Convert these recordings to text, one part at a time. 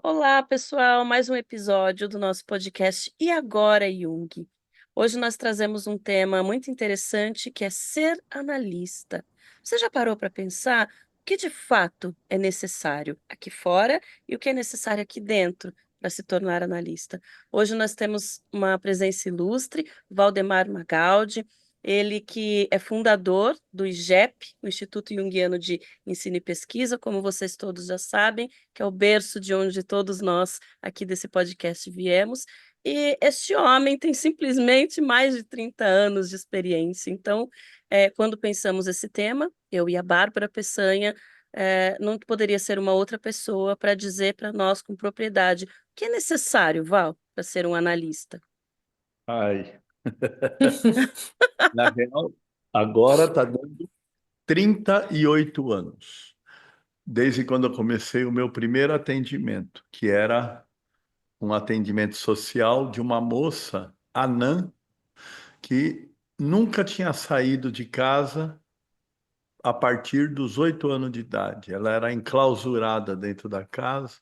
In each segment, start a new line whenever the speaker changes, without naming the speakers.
Olá, pessoal, mais um episódio do nosso podcast E Agora, Jung? Hoje nós trazemos um tema muito interessante que é ser analista. Você já parou para pensar o que de fato é necessário aqui fora e o que é necessário aqui dentro para se tornar analista? Hoje nós temos uma presença ilustre, Valdemar Magaldi, ele que é fundador do IGEP, o Instituto Jungiano de Ensino e Pesquisa, como vocês todos já sabem, que é o berço de onde todos nós aqui desse podcast viemos. E este homem tem simplesmente mais de 30 anos de experiência. Então, quando pensamos esse tema, eu e a Bárbara Peçanha, não poderia ser uma outra pessoa para dizer para nós com propriedade o que é necessário, Val, para ser um analista.
Ai, na real, agora está dando 38 anos, desde quando eu comecei o meu primeiro atendimento, que era um atendimento social de uma moça anã que nunca tinha saído de casa a partir dos 8 anos de idade. Ela era enclausurada dentro da casa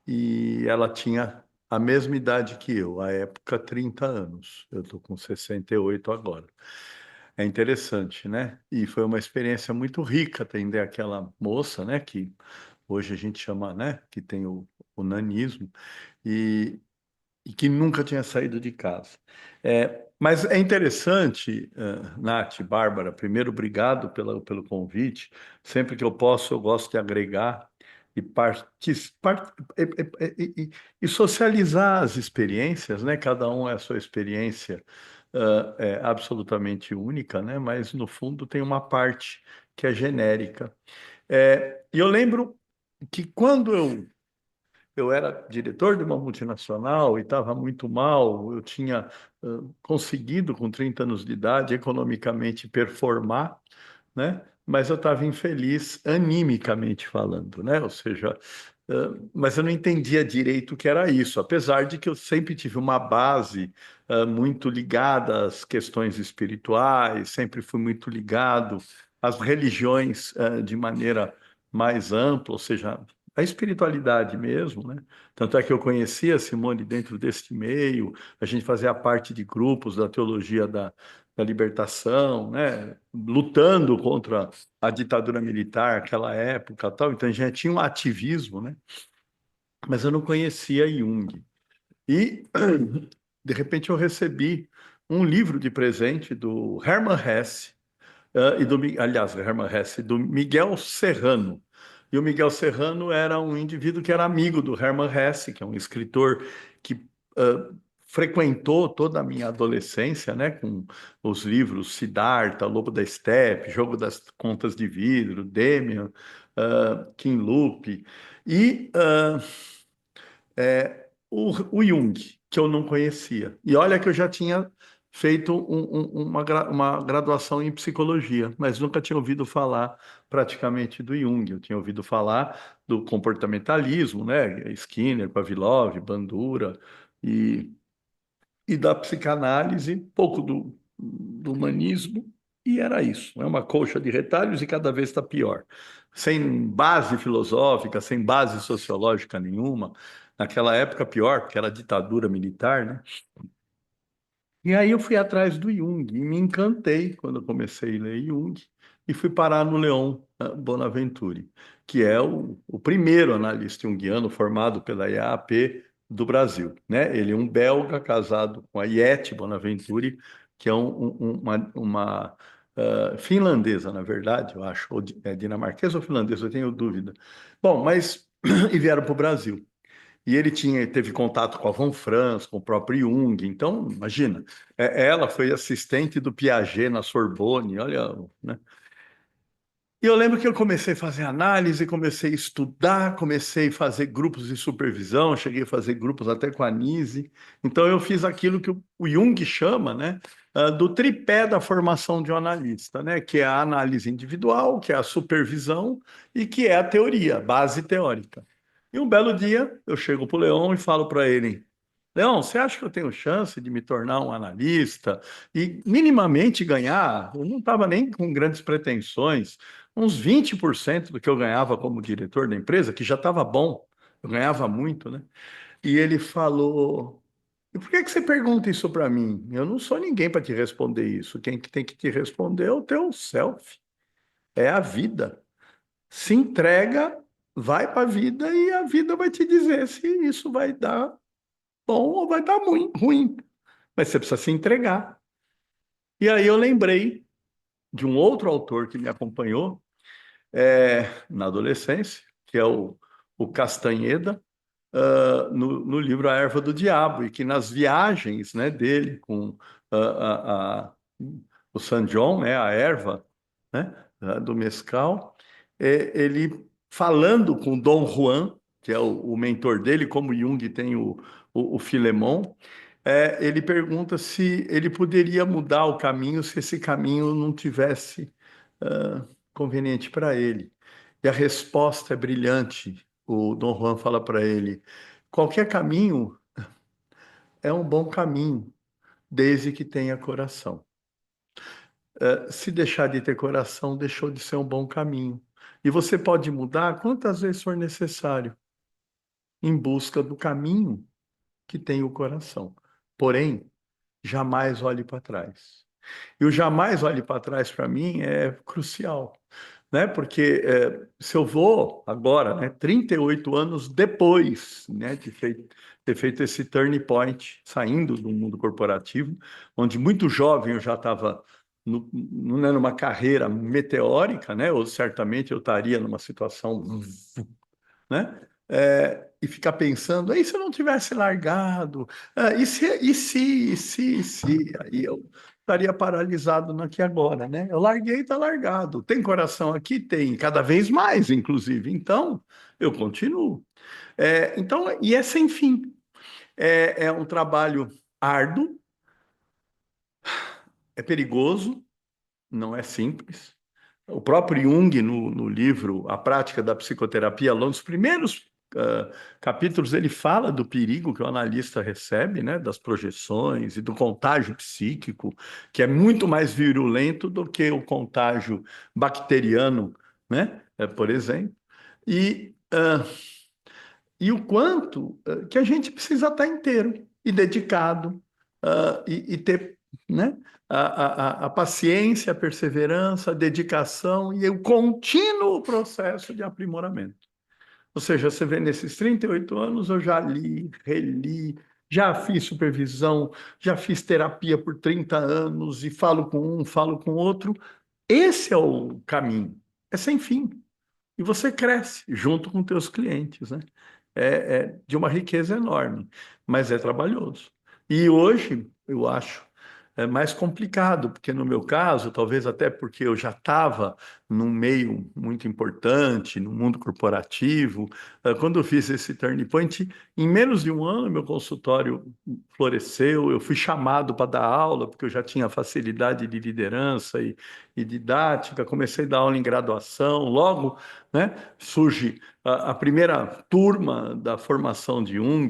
e ela tinha a mesma idade que eu, à época 30 anos. Eu estou com 68 agora. É interessante, né? E foi uma experiência muito rica atender aquela moça, né? Que hoje a gente chama, né? Que tem o nanismo e, e que nunca tinha saído de casa. Mas é interessante, Nath, Bárbara, primeiro, obrigado pelo convite. Sempre que eu posso, eu gosto de agregar e, e socializar as experiências, né? Cada um é a sua experiência é absolutamente única, né? Mas no fundo tem uma parte que é genérica. E eu lembro que quando eu era diretor de uma multinacional e estava muito mal, eu tinha conseguido, com 30 anos de idade, economicamente performar, né? Mas eu estava infeliz animicamente falando, né? Ou seja, mas eu não entendia direito o que era isso, apesar de que eu sempre tive uma base muito ligada às questões espirituais, sempre fui muito ligado às religiões de maneira mais ampla, ou seja, a espiritualidade mesmo, né? Tanto é que eu conhecia a Simone dentro deste meio, a gente fazia parte de grupos da teologia da libertação, né? Lutando contra a ditadura militar naquela época, tal. Então a gente tinha um ativismo, né? Mas eu não conhecia Jung. E de repente eu recebi um livro de presente do Hermann Hesse aliás, Hermann Hesse, do Miguel Serrano. E o Miguel Serrano era um indivíduo que era amigo do Hermann Hesse, que é um escritor que uh, frequentou toda a minha adolescência, né, com os livros Siddhartha, Lobo da Steppe, Jogo das Contas de Vidro, Demian, Kim Lupe, e o Jung, que eu não conhecia. E olha que eu já tinha feito uma graduação em psicologia, mas nunca tinha ouvido falar praticamente do Jung. Eu tinha ouvido falar do comportamentalismo, né? Skinner, Pavlov, Bandura, e, e da psicanálise, pouco do humanismo, e era isso. É uma colcha de retalhos e cada vez está pior. Sem base filosófica, sem base sociológica nenhuma. Naquela época, pior, porque era ditadura militar, né? E aí eu fui atrás do Jung e me encantei quando eu comecei a ler Jung e fui parar no Leon Bonaventure, que é o primeiro analista junguiano formado pela IAAP do Brasil, né? Ele é um belga casado com a Iete Bonaventure, que é uma finlandesa, na verdade, eu acho, ou é dinamarquesa ou finlandesa, eu tenho dúvida. Bom, mas e vieram para o Brasil. E ele teve contato com a Von Franz, com o próprio Jung. Então, imagina, ela foi assistente do Piaget na Sorbonne, olha, né? E eu lembro que eu comecei a fazer análise, comecei a estudar, comecei a fazer grupos de supervisão, cheguei a fazer grupos até com a Nise. Então, eu fiz aquilo que o Jung chama, né, do tripé da formação de um analista, né, que é a análise individual, que é a supervisão e que é a teoria, a base teórica. E um belo dia, eu chego para o Leon e falo para ele: Leon, você acha que eu tenho chance de me tornar um analista e minimamente ganhar? Eu não estava nem com grandes pretensões, uns 20% do que eu ganhava como diretor da empresa, que já estava bom, Eu ganhava muito, né? E ele falou: e por que que você pergunta isso para mim? Eu não sou ninguém para te responder isso. Quem que tem que te responder é o teu self, é a vida. Se entrega, vai para a vida e a vida vai te dizer se isso vai dar bom ou vai dar ruim. Mas você precisa se entregar. E aí eu lembrei de um outro autor que me acompanhou na adolescência, que é o Castanheda, no livro A Erva do Diabo, e que nas viagens, né, dele com o San John, né, a erva, né, do mescal, ele falando com Dom Juan, que é o mentor dele, como Jung tem o Filemon, ele pergunta se ele poderia mudar o caminho se esse caminho não tivesse conveniente para ele. E a resposta é brilhante. O Dom Juan fala para ele: qualquer caminho é um bom caminho, desde que tenha coração. Se deixar de ter coração, deixou de ser um bom caminho. E você pode mudar quantas vezes for necessário, em busca do caminho que tem o coração. Porém, jamais olhe para trás. E o jamais olhe para trás, para mim, é crucial, né? Porque se eu vou agora, né, 38 anos depois, né, de ter feito esse turning point, saindo do mundo corporativo, onde muito jovem eu já estava numa carreira meteórica, né? Ou certamente eu estaria numa situação, né? E ficar pensando, aí se eu não tivesse largado, aí eu estaria paralisado no aqui e agora, né? Eu larguei, está largado. Tem coração aqui? Tem, cada vez mais, inclusive. Então, eu continuo. Então, e é sem fim. É um trabalho árduo, é perigoso, não é simples. O próprio Jung, no livro A Prática da Psicoterapia, lá nos primeiros capítulos, ele fala do perigo que o analista recebe, né, das projeções e do contágio psíquico, que é muito mais virulento do que o contágio bacteriano, né, por exemplo. E, e o quanto que a gente precisa estar inteiro e dedicado e ter, né, a paciência, a perseverança, a dedicação e o contínuo processo de aprimoramento. Ou seja, você vê nesses 38 anos, eu já li, reli, já fiz supervisão, já fiz terapia por 30 anos e falo com um, falo com outro. Esse é o caminho, é sem fim. E você cresce junto com teus clientes, né? É de uma riqueza enorme, mas é trabalhoso. E hoje, eu acho, é mais complicado, porque no meu caso, talvez até porque eu já estava num meio muito importante, no mundo corporativo, quando eu fiz esse turning point, em menos de um ano, meu consultório floresceu, eu fui chamado para dar aula, porque eu já tinha facilidade de liderança e didática, comecei a dar aula em graduação, logo, né, surge a primeira turma da formação de Jung,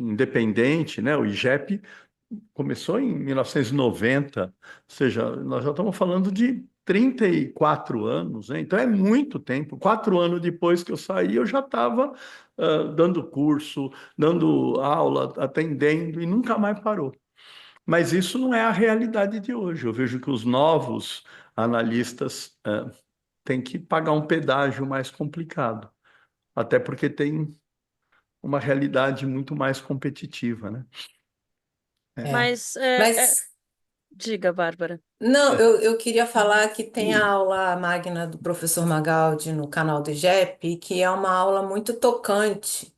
independente, né, o IGEP, começou em 1990, ou seja, nós já estamos falando de 34 anos, né? Então é muito tempo. 4 anos depois que eu saí, eu já estava dando curso, dando aula, atendendo e nunca mais parou. Mas isso não é a realidade de hoje. Eu vejo que os novos analistas têm que pagar um pedágio mais complicado, até porque tem uma realidade muito mais competitiva, né?
É.
Mas,
Mas,
diga, Bárbara.
não, eu queria falar que tem a aula magna do professor Magaldi no canal do IGEP, que é uma aula muito tocante,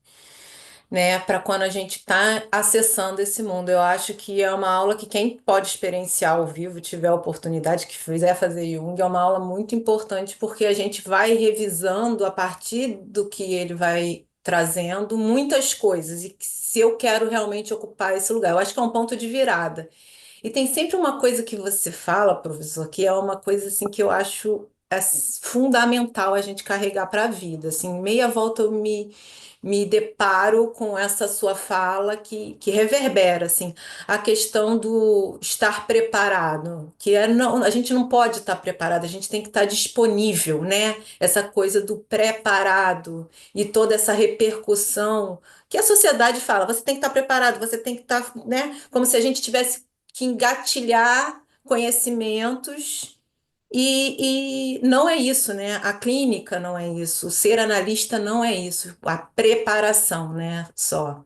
né, para quando a gente está acessando esse mundo. Eu acho que é uma aula que quem pode experienciar ao vivo, tiver a oportunidade, que fizer fazer Jung, é uma aula muito importante, porque a gente vai revisando a partir do que ele vai trazendo muitas coisas, e que se eu quero realmente ocupar esse lugar, eu acho que é um ponto de virada. E tem sempre uma coisa que você fala, professor, que é uma coisa assim que eu acho é fundamental a gente carregar para a vida. Assim, meia volta eu me deparo com essa sua fala que reverbera, assim, a questão do estar preparado, que é não, a gente não pode estar preparado, a gente tem que estar disponível, né? Essa coisa do preparado e toda essa repercussão que a sociedade fala, você tem que estar preparado, você tem que estar, né? Como se a gente tivesse que engatilhar conhecimentos e não é isso, né? A clínica não é isso, o ser analista não é isso, a preparação, né? Só.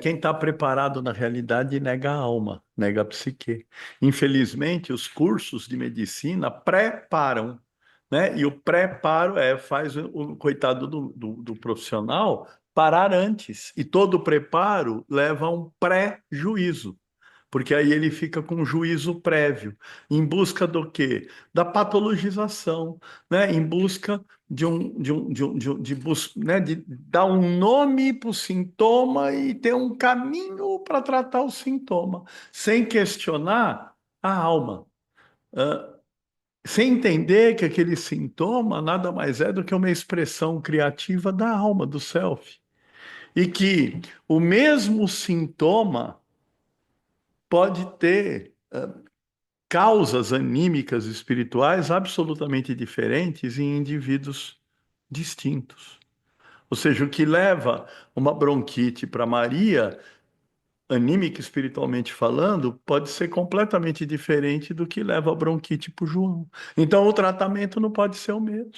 Quem está preparado na realidade nega a alma, nega a psique. Infelizmente, os cursos de medicina preparam, né? E o preparo faz o coitado do profissional parar antes. E todo preparo leva a um pré-juízo. Porque aí ele fica com um juízo prévio, em busca do quê? Da patologização, né? Em busca de dar um nome para o sintoma e ter um caminho para tratar o sintoma, sem questionar a alma. Ah, sem entender que aquele sintoma nada mais é do que uma expressão criativa da alma, do self. E que o mesmo sintoma pode ter causas anímicas espirituais absolutamente diferentes em indivíduos distintos. Ou seja, o que leva uma bronquite para Maria, anímica espiritualmente falando, pode ser completamente diferente do que leva a bronquite para o João. Então, o tratamento não pode ser o mesmo.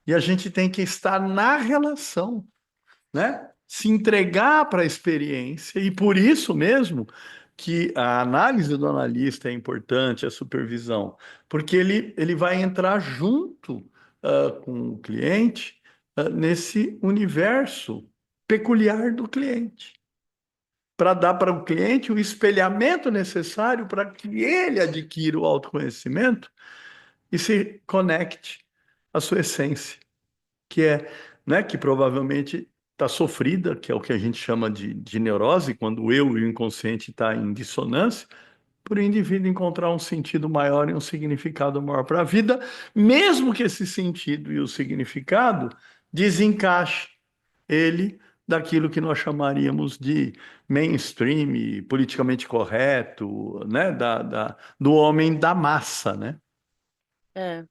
E a gente tem que estar na relação, né? Se entregar para a experiência, e por isso mesmo que a análise do analista é importante, a supervisão, porque ele vai entrar junto com o cliente nesse universo peculiar do cliente, para dar para o cliente o espelhamento necessário para que ele adquira o autoconhecimento e se conecte à sua essência que né, que provavelmente está sofrida, que é o que a gente chama de neurose, quando o eu e o inconsciente está em dissonância, por o indivíduo encontrar um sentido maior e um significado maior para a vida, mesmo que esse sentido e o significado desencaixe ele daquilo que nós chamaríamos de mainstream, politicamente correto, né, do homem da massa, né?
É.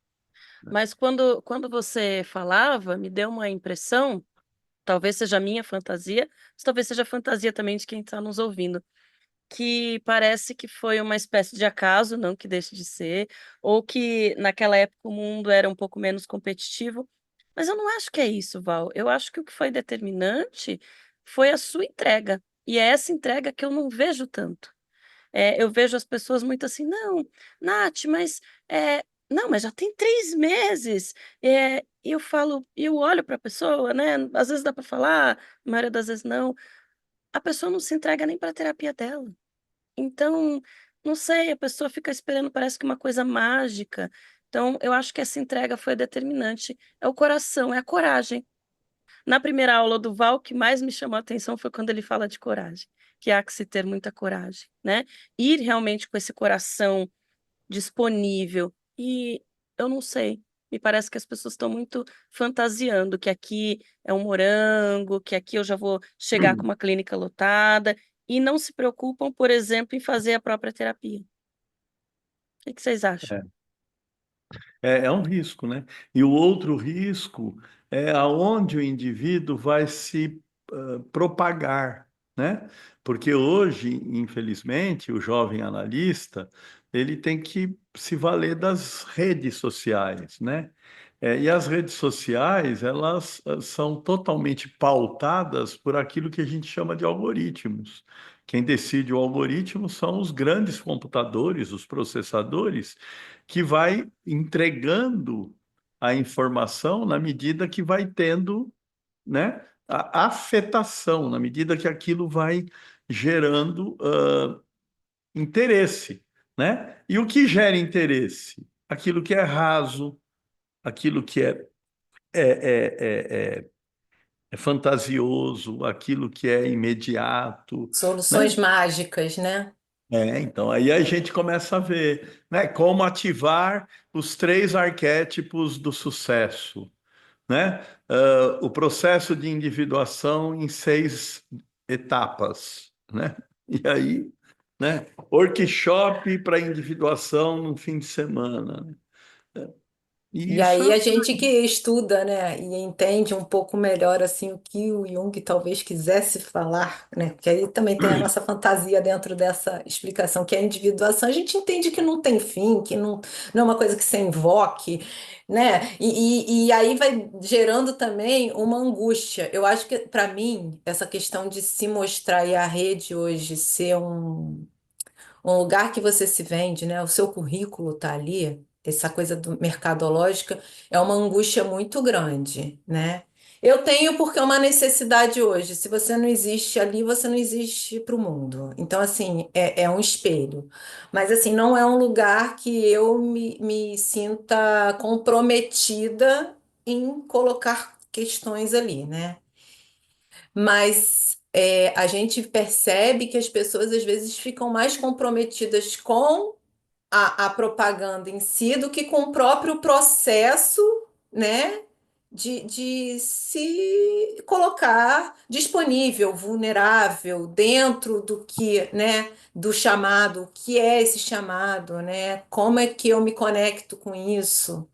Mas quando você falava, me deu uma impressão, talvez seja minha fantasia, mas talvez seja a fantasia também de quem está nos ouvindo, que parece que foi uma espécie de acaso, não que deixe de ser, ou que naquela época o mundo era um pouco menos competitivo. Mas eu não acho que é isso, Val. Eu acho que o que foi determinante foi a sua entrega. E é essa entrega que eu não vejo tanto. Eu vejo as pessoas muito assim: "Não, Nath, mas, não, mas já tem 3 meses". E eu falo e eu olho para a pessoa, né, às vezes dá para falar, a maioria das vezes não, a pessoa não se entrega nem para a terapia dela. Então, não sei, a pessoa fica esperando, parece que uma coisa mágica. Então, eu acho que essa entrega foi determinante. É o coração, é a coragem. Na primeira aula do Val, o que mais me chamou a atenção foi quando ele fala de coragem, que há que se ter muita coragem, né? Ir realmente com esse coração disponível. E eu não sei, me parece que as pessoas estão muito fantasiando que aqui é um morango, que aqui eu já vou chegar com uma clínica lotada, e não se preocupam, por exemplo, em fazer a própria terapia. O que vocês acham?
É um risco, né? E o outro risco é aonde o indivíduo vai se propagar, né? Porque hoje, infelizmente, o jovem analista, ele tem que se valer das redes sociais, né? E as redes sociais, elas são totalmente pautadas por aquilo que a gente chama de algoritmos. Quem decide o algoritmo são os grandes computadores, os processadores, que vai entregando a informação na medida que vai tendo, né, a afetação, na medida que aquilo vai gerando interesse, né? E o que gera interesse? Aquilo que é raso, aquilo que é, é, é, é fantasioso, aquilo que é imediato, né?
Soluções mágicas, né?
Então aí a gente começa a ver, né, como ativar os três arquétipos do sucesso, né? O processo de individuação em 6 etapas, né? E aí, né? Workshop para individuação no fim de semana, né? E
E
isso
aí a gente que estuda, né, e entende um pouco melhor assim o que o Jung talvez quisesse falar, né? Porque aí também tem a nossa fantasia dentro dessa explicação, que é a individuação. A gente entende que não tem fim, que não é uma coisa que se invoque, né? E aí vai gerando também uma angústia. Eu acho que, para mim, essa questão de se mostrar e a rede hoje ser um lugar que você se vende, né? O seu currículo está ali, essa coisa do mercadológica é uma angústia muito grande, né? Eu tenho porque é uma necessidade hoje. Se você não existe ali, você não existe para o mundo. Então, assim, é um espelho. Mas, assim, não é um lugar que eu me sinta comprometida em colocar questões ali, né? Mas a gente percebe que as pessoas às vezes ficam mais comprometidas com a propaganda em si do que com o próprio processo, né, de se colocar disponível, vulnerável dentro do que, né, do chamado, o que é esse chamado, né? Como é que eu me conecto com isso?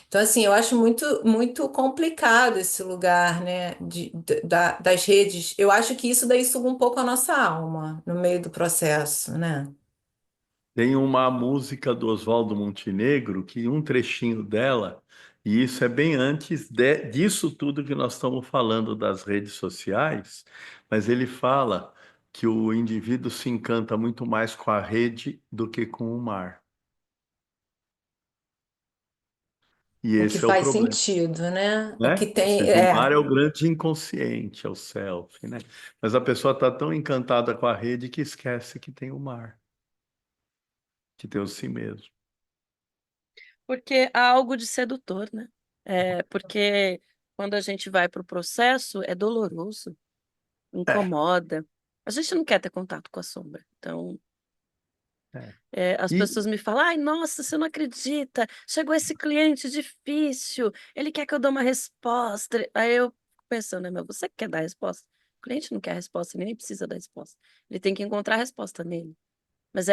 Então, assim, eu acho muito complicado esse lugar, né, das redes. Eu acho que isso daí suga um pouco a nossa alma no meio do processo, né?
tem uma música do Oswaldo Montenegro, que um trechinho dela, e isso é bem antes disso tudo que nós estamos falando das redes sociais, mas ele fala que o indivíduo se encanta muito mais com a rede do que com o mar. E
O que
esse é o
faz
problema,
sentido, né? O que
né? Ou
tem
seja, o mar é o grande inconsciente, é o self, né? Mas a pessoa está tão encantada com a rede que esquece que tem o mar, que tem o si mesmo.
Porque há algo de sedutor, né? Porque quando a gente vai para o processo, é doloroso,
É,
incomoda. A gente não quer ter contato com a sombra. Então,
é.
as
E
pessoas me falam: ai, nossa, você não acredita, chegou esse cliente difícil, ele quer que eu dê uma resposta. Aí eu fico pensando, né, meu, você que quer dar a resposta? O cliente não quer a resposta, ele nem precisa da resposta. Ele tem que encontrar a resposta nele. Mas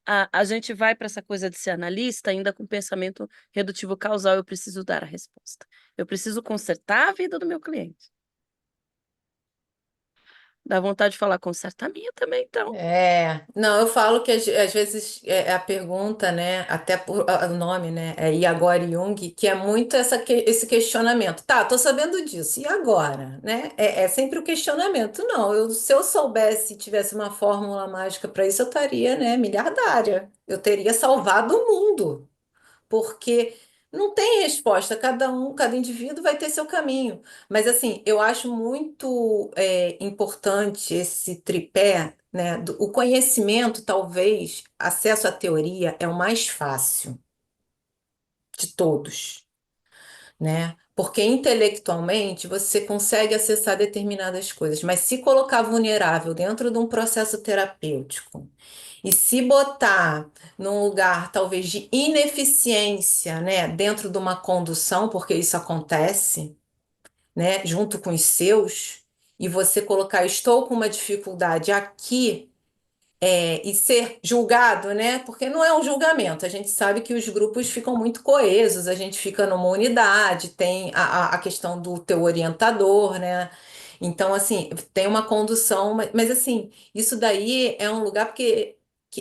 a gente vai para essa coisa de ser analista ainda com pensamento redutivo causal, eu preciso dar a resposta. Eu preciso consertar a vida do meu cliente. Dá vontade de falar, conserta a minha também, então.
Não, eu falo que às vezes a pergunta, né, até por o nome, né, é e agora Jung, que é muito esse questionamento. Tá, tô sabendo disso, e agora, né? É sempre o questionamento. Não, se eu soubesse, tivesse uma fórmula mágica para isso, eu estaria, né, miliardária. Eu teria salvado o mundo porque não tem resposta, cada indivíduo vai ter seu caminho. Mas assim, eu acho muito importante esse tripé, né? O conhecimento, talvez, acesso à teoria é o mais fácil de todos, né? Porque intelectualmente você consegue acessar determinadas coisas, mas se colocar vulnerável dentro de um processo terapêutico e se botar num lugar talvez de ineficiência, né, dentro de uma condução, porque isso acontece, né, junto com os seus, e você colocar, estou com uma dificuldade aqui e ser julgado, né? Porque não é um julgamento. A gente sabe que os grupos ficam muito coesos, a gente fica numa unidade, tem a questão do teu orientador, né? Então, assim, tem uma condução, mas assim, isso daí é um lugar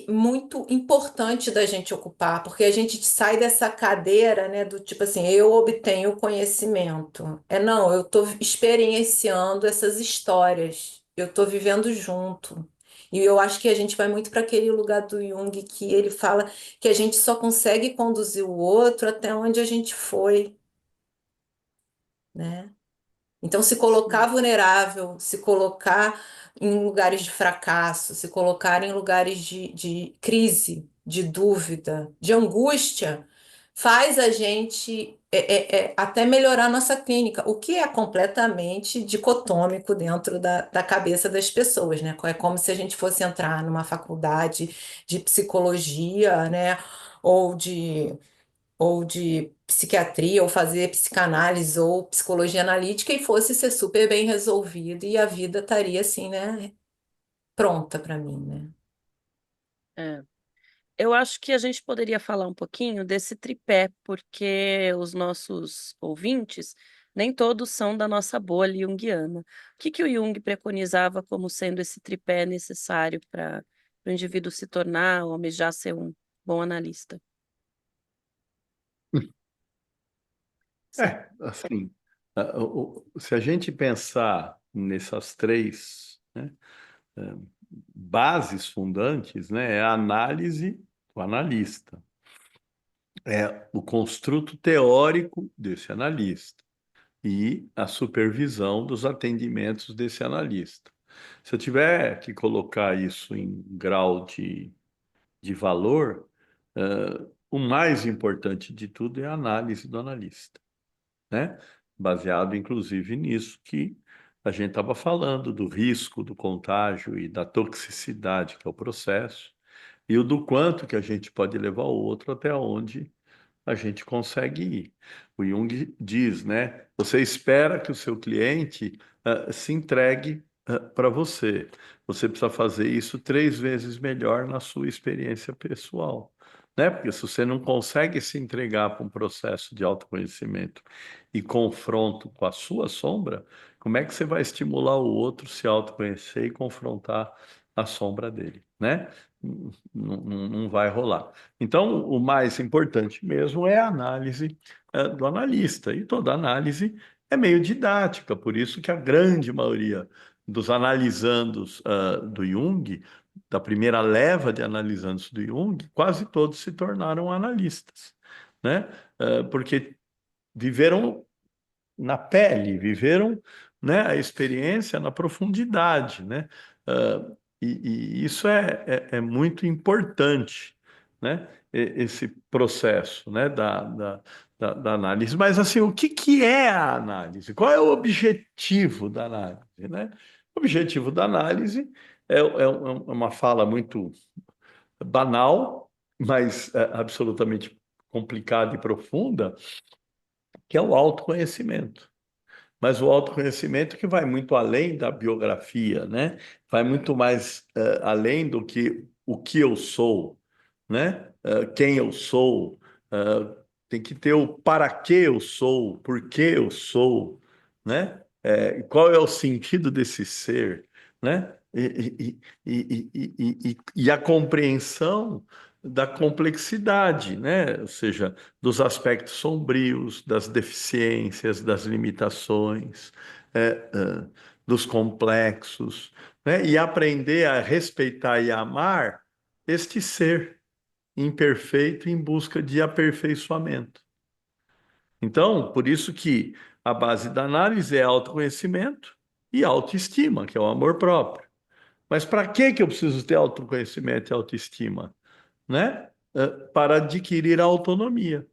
muito importante da gente ocupar, porque a gente sai dessa cadeira, né, do tipo assim, eu obtenho conhecimento. Não, eu estou experienciando essas histórias, eu estou vivendo junto. E eu acho que a gente vai muito para aquele lugar do Jung que ele fala que a gente só consegue conduzir o outro até onde a gente foi, né? Então, se colocar
Sim.
vulnerável, se colocar em lugares de fracasso, se colocar em lugares de crise, de dúvida, de angústia, faz a gente até melhorar a nossa clínica, o que é completamente dicotômico dentro da cabeça das pessoas, né? É como se a gente fosse entrar numa faculdade de psicologia, né? Ou de, ou de psiquiatria, ou fazer psicanálise ou psicologia analítica e fosse ser super bem resolvido e a vida estaria assim, né? Pronta para mim, né?
É. Eu acho que a gente poderia falar um pouquinho desse tripé, porque os nossos ouvintes, nem todos são da nossa bolha junguiana. O que que o Jung preconizava como sendo esse tripé necessário para o indivíduo se tornar ou almejar ser um bom analista? Sim.
Assim, se a gente pensar nessas três, né, eh, bases fundantes, né, é a análise do analista, é o construto teórico desse analista e a supervisão dos atendimentos desse analista. Se eu tiver que colocar isso em grau de valor, o mais importante de tudo é a análise do analista, né? Baseado, inclusive, nisso que a gente estava falando, do risco do contágio e da toxicidade que é o processo, e o do quanto que a gente pode levar o outro até onde a gente consegue ir. O Jung diz, né? Você espera que o seu cliente se entregue para você. Você precisa fazer isso 3 vezes melhor na sua experiência pessoal, né? Porque se você não consegue se entregar para um processo de autoconhecimento e confronto com a sua sombra, como é que você vai estimular o outro se autoconhecer e confrontar a sombra dele, né? Não vai rolar. Então, o mais importante mesmo é a análise do analista. E toda análise é meio didática, por isso que a grande maioria dos analisandos do Jung, da primeira leva de analisandos do Jung, quase todos se tornaram analistas, né? Porque viveram na pele, viveram, né, a experiência na profundidade, né? Ah, e isso é muito importante, né? Esse processo, né, da análise. Mas, assim, o que que é a análise? Qual é o objetivo da análise, né? O objetivo da análise é uma fala muito banal, mas absolutamente complicada e profunda, que é o autoconhecimento. Mas o autoconhecimento que vai muito além da biografia, né? Vai muito mais além do que o que eu sou, né? Quem eu sou, tem que ter o para que eu sou, por que eu sou, né? Qual é o sentido desse ser, né? E a compreensão da complexidade, né? Ou seja, dos aspectos sombrios, das deficiências, das limitações, dos complexos, né? E aprender a respeitar e amar este ser imperfeito em busca de aperfeiçoamento. Então, por isso que a base da análise é autoconhecimento e autoestima, que é o amor próprio. Mas para que eu preciso ter autoconhecimento e autoestima? Né? Para adquirir a autonomia.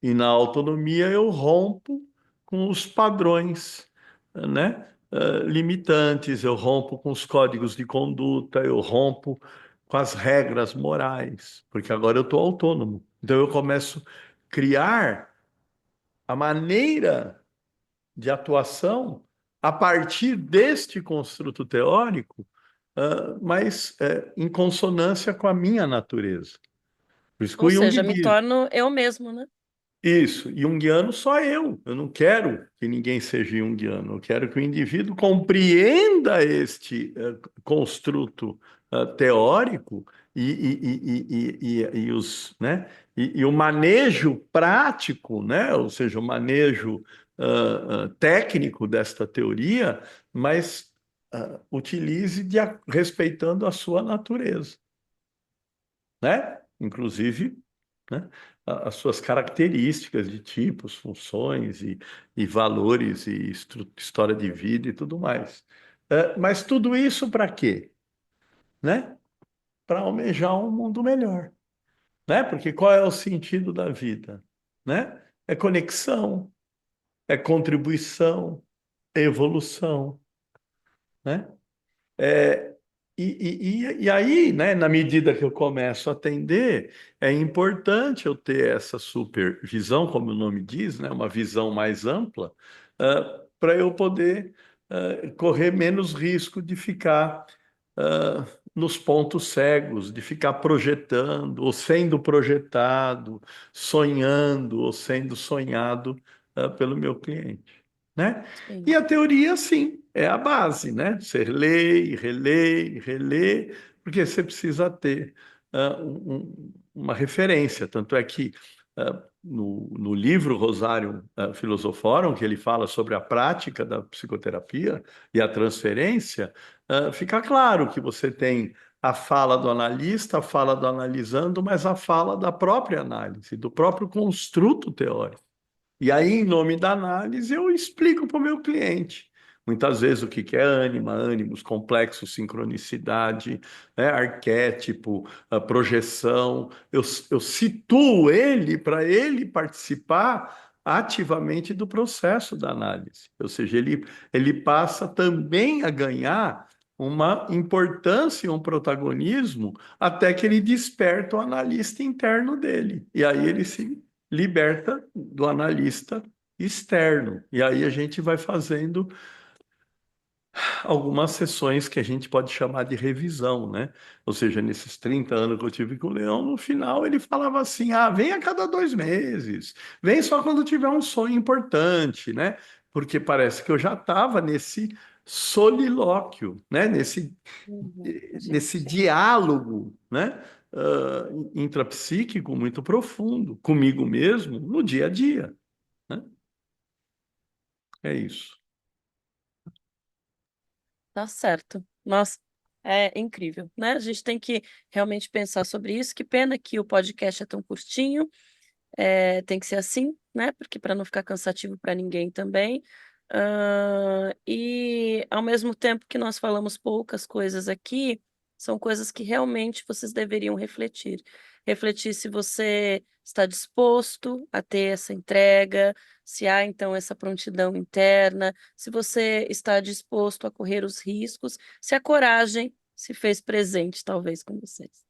E na autonomia eu rompo com os padrões, né? Limitantes, eu rompo com os códigos de conduta, eu rompo com as regras morais, porque agora eu estou autônomo. Então eu começo a criar a maneira de atuação a partir deste construto teórico, mas em consonância com a minha natureza. Por isso que
Ou
o Jung
seja, me
diz,
torno eu mesmo, né?
isso, junguiano só eu. Eu não quero que ninguém seja junguiano. Eu quero que o indivíduo compreenda este construto teórico e os, né? E o manejo prático, né? Ou seja, o manejo técnico desta teoria, mas utilize respeitando a sua natureza, né? Inclusive, né? As suas características de tipos, funções e valores e história de vida e tudo mais. Mas tudo isso para quê? Né? Para almejar um mundo melhor, né? Porque qual é o sentido da vida, né? é conexão, é contribuição, é evolução, né? É, e aí, né, na medida que eu começo a atender, é importante eu ter essa supervisão, como o nome diz, né, uma visão mais ampla, para eu poder correr menos risco de ficar nos pontos cegos, de ficar projetando, ou sendo projetado, sonhando, ou sendo sonhado pelo meu cliente, né?
Sim,
E a teoria, sim, é a base, né? Você lê, e relê, e relê, porque você precisa ter uma referência. Tanto é que no livro Rosário Filosoforum, que ele fala sobre a prática da psicoterapia e a transferência, fica claro que você tem a fala do analista, a fala do analisando, mas a fala da própria análise, do próprio construto teórico. E aí, em nome da análise, eu explico para o meu cliente. Muitas vezes o que que é ânima, ânimos, complexo, sincronicidade, né, arquétipo, a projeção. Eu situo ele para ele participar ativamente do processo da análise. Ou seja, ele passa também a ganhar uma importância e um protagonismo até que ele desperta o analista interno dele. E aí ele se liberta do analista externo. E aí a gente vai fazendo algumas sessões que a gente pode chamar de revisão, né? Ou seja, nesses 30 anos que eu tive com o Leão, no final ele falava assim: ah, vem a cada 2 meses, vem só quando tiver um sonho importante, né? Porque parece que eu já estava nesse solilóquio, né? Nesse
gente.
diálogo, né? Intrapsíquico muito profundo, comigo mesmo, no dia a dia, né? É isso.
Tá certo. Nossa, é incrível, né? A gente tem que realmente pensar sobre isso. Que pena que o podcast é tão curtinho. Tem que ser assim, né? Porque para não ficar cansativo para ninguém também. E ao mesmo tempo que nós falamos poucas coisas aqui, são coisas que realmente vocês deveriam refletir. Refletir se você está disposto a ter essa entrega, se há então essa prontidão interna, se você está disposto a correr os riscos, se a coragem se fez presente, talvez, com vocês.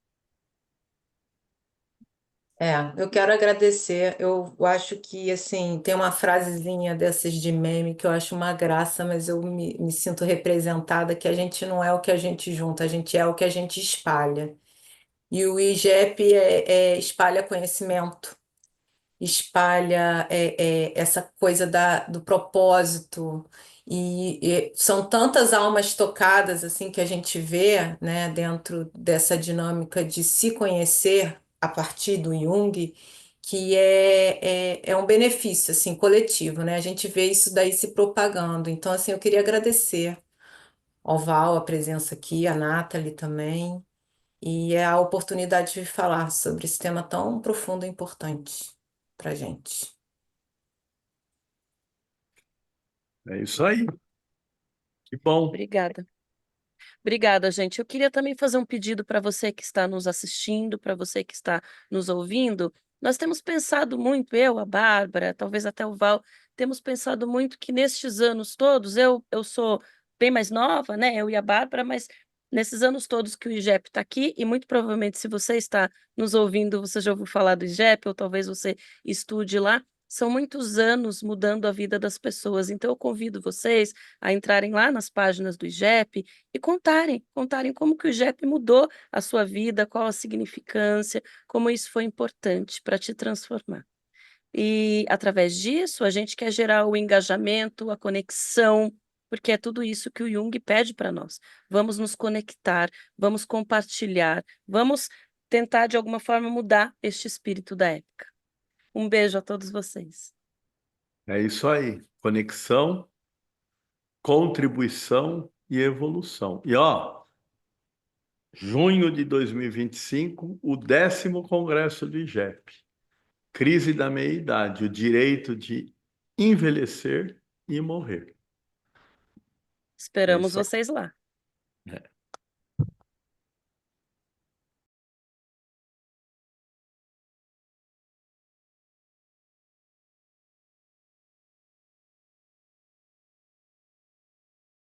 Eu quero agradecer. Eu acho que, assim, tem uma frasezinha dessas de meme que eu acho uma graça, mas eu me sinto representada, que a gente não é o que a gente junta, a gente é o que a gente espalha. E o IGEP espalha conhecimento, espalha essa coisa do propósito. E são tantas almas tocadas assim que a gente vê, né, dentro dessa dinâmica de se conhecer a partir do Jung, que é um benefício assim coletivo, né? A gente vê isso daí se propagando. Então, assim, eu queria agradecer ao Val a presença aqui, a Nathalie também. E é a oportunidade de falar sobre esse tema tão profundo e importante para gente.
É isso aí. Que bom.
Obrigada. Obrigada, gente. Eu queria também fazer um pedido para você que está nos assistindo, para você que está nos ouvindo. Nós temos pensado muito, eu, a Bárbara, talvez até o Val, temos pensado muito que nestes anos todos, eu sou bem mais nova, né? Eu e a Bárbara, mas nesses anos todos que o IGEP está aqui, e muito provavelmente, se você está nos ouvindo, você já ouviu falar do IGEP, ou talvez você estude lá. São muitos anos mudando a vida das pessoas. Então, eu convido vocês a entrarem lá nas páginas do IGEP e contarem como que o JEP mudou a sua vida, qual a significância, como isso foi importante para te transformar. E através disso, a gente quer gerar o engajamento, a conexão, porque é tudo isso que o Jung pede para nós. Vamos nos conectar, vamos compartilhar, vamos tentar de alguma forma mudar este espírito da época. Um beijo a todos vocês.
É isso aí. Conexão, contribuição e evolução. E ó, junho de 2025, o 10º Congresso do IGEP. Crise da meia-idade, o direito de envelhecer e morrer. É
Esperamos
isso aí.
vocês lá.